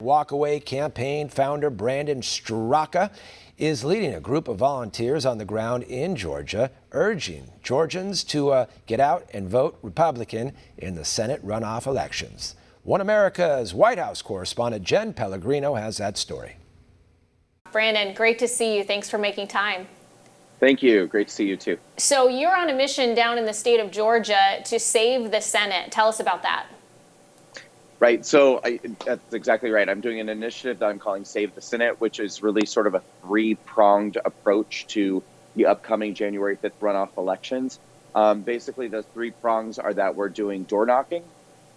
Walkaway campaign founder Brandon Straka is leading a group of volunteers on the ground in Georgia, urging Georgians to get out and vote Republican in the Senate runoff elections. One America's White House correspondent Jen Pellegrino has that story. Brandon, great to see you. Thanks for making time. Thank you. Great to see you too. So you're on a mission down in the state of Georgia to save the Senate. Tell us about that. Right. So that's exactly right. I'm doing an initiative that I'm calling Save the Senate, which is really sort of a three-pronged approach to the upcoming January 5th runoff elections. Basically, those three prongs are that we're doing door knocking,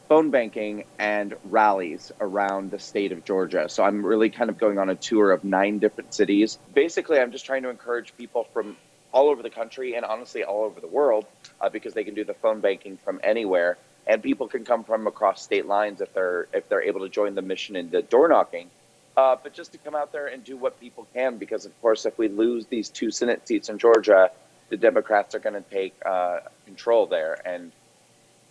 phone banking, and rallies around the state of Georgia. So I'm really kind of going on a tour of 9 different cities. Basically, I'm just trying to encourage people from all over the country and honestly all over the world because they can do the phone banking from anywhere. And people can come from across state lines if they're able to join the mission in the door knocking. But just to come out there and do what people can, because of course, if we lose these 2 Senate seats in Georgia, the Democrats are going to take control there, and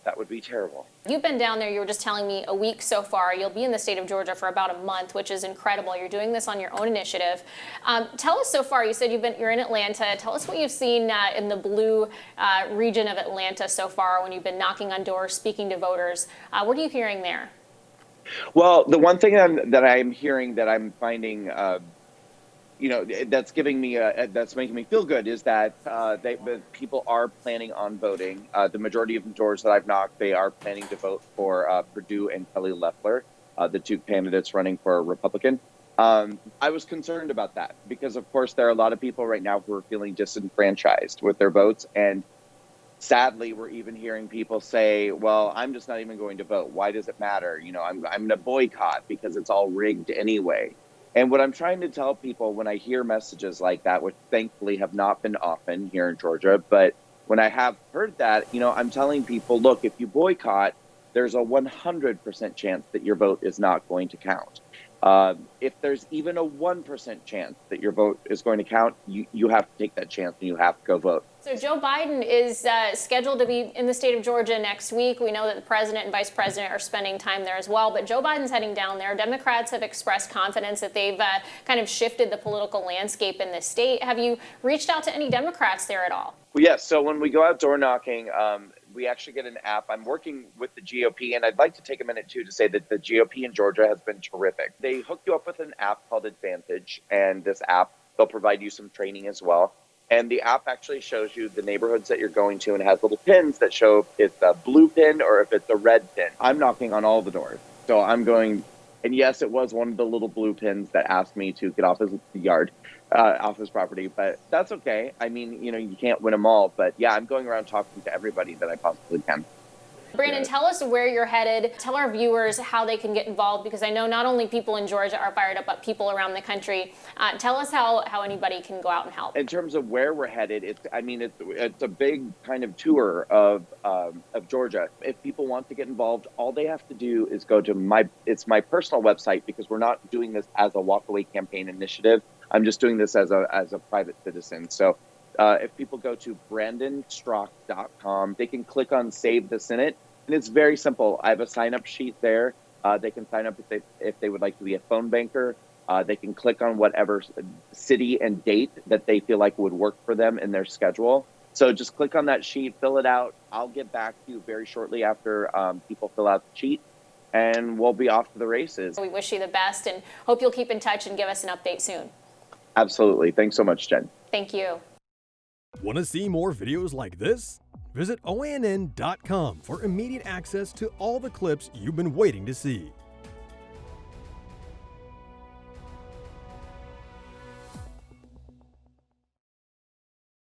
that would be terrible. You've been down there, you were just telling me, a week so far. You'll be in the state of Georgia for about a month, which is incredible. You're doing this on your own initiative. Tell us so far, you said you're in Atlanta. Tell us what you've seen in the blue region of Atlanta so far when you've been knocking on doors, speaking to voters. What are you hearing there? Well, the one thing that I'm hearing that I'm finding that's giving me that's making me feel good is that people are planning on voting. The majority of the doors that I've knocked, they are planning to vote for Perdue and Kelly Loeffler, the 2 candidates running for a Republican. I was concerned about that because, of course, there are a lot of people right now who are feeling disenfranchised with their votes. And sadly, we're even hearing people say, well, I'm just not even going to vote. Why does it matter? I'm going to boycott because it's all rigged anyway. And what I'm trying to tell people when I hear messages like that, which thankfully have not been often here in Georgia, but when I have heard that, I'm telling people, look, if you boycott, there's a 100% chance that your vote is not going to count. If there's even a 1% chance that your vote is going to count, you have to take that chance and you have to go vote. So Joe Biden is scheduled to be in the state of Georgia next week. We know that the president and vice president are spending time there as well, but Joe Biden's heading down there. Democrats have expressed confidence that they've kind of shifted the political landscape in this state. Have you reached out to any Democrats there at all? Well, yes. So when we go out door knocking, we actually get an app. I'm working with the GOP, and I'd like to take a minute, too, to say that the GOP in Georgia has been terrific. They hook you up with an app called Advantage, and this app, they'll provide you some training as well. And the app actually shows you the neighborhoods that you're going to and has little pins that show if it's a blue pin or if it's a red pin. I'm knocking on all the doors. So I'm going, and yes, it was one of the little blue pins that asked me to get off his yard, off his property, but that's okay. I mean, you can't win them all, but yeah, I'm going around talking to everybody that I possibly can. Brandon, tell us where you're headed. Tell our viewers how they can get involved, because I know not only people in Georgia are fired up, but people around the country. Tell us how anybody can go out and help. In terms of where we're headed, it's a big kind of tour of Georgia. If people want to get involved, all they have to do is go to my personal website, because we're not doing this as a walkaway campaign initiative. I'm just doing this as a private citizen. So if people go to brandonstrock.com, they can click on Save the Senate. And it's very simple. I have a sign-up sheet there. They can sign up if they would like to be a phone banker. They can click on whatever city and date that they feel like would work for them in their schedule. So just click on that sheet, fill it out. I'll get back to you very shortly after people fill out the sheet, and we'll be off to the races. We wish you the best and hope you'll keep in touch and give us an update soon. Absolutely. Thanks so much, Jen. Thank you. Want to see more videos like this? Visit OANN.com for immediate access to all the clips you've been waiting to see.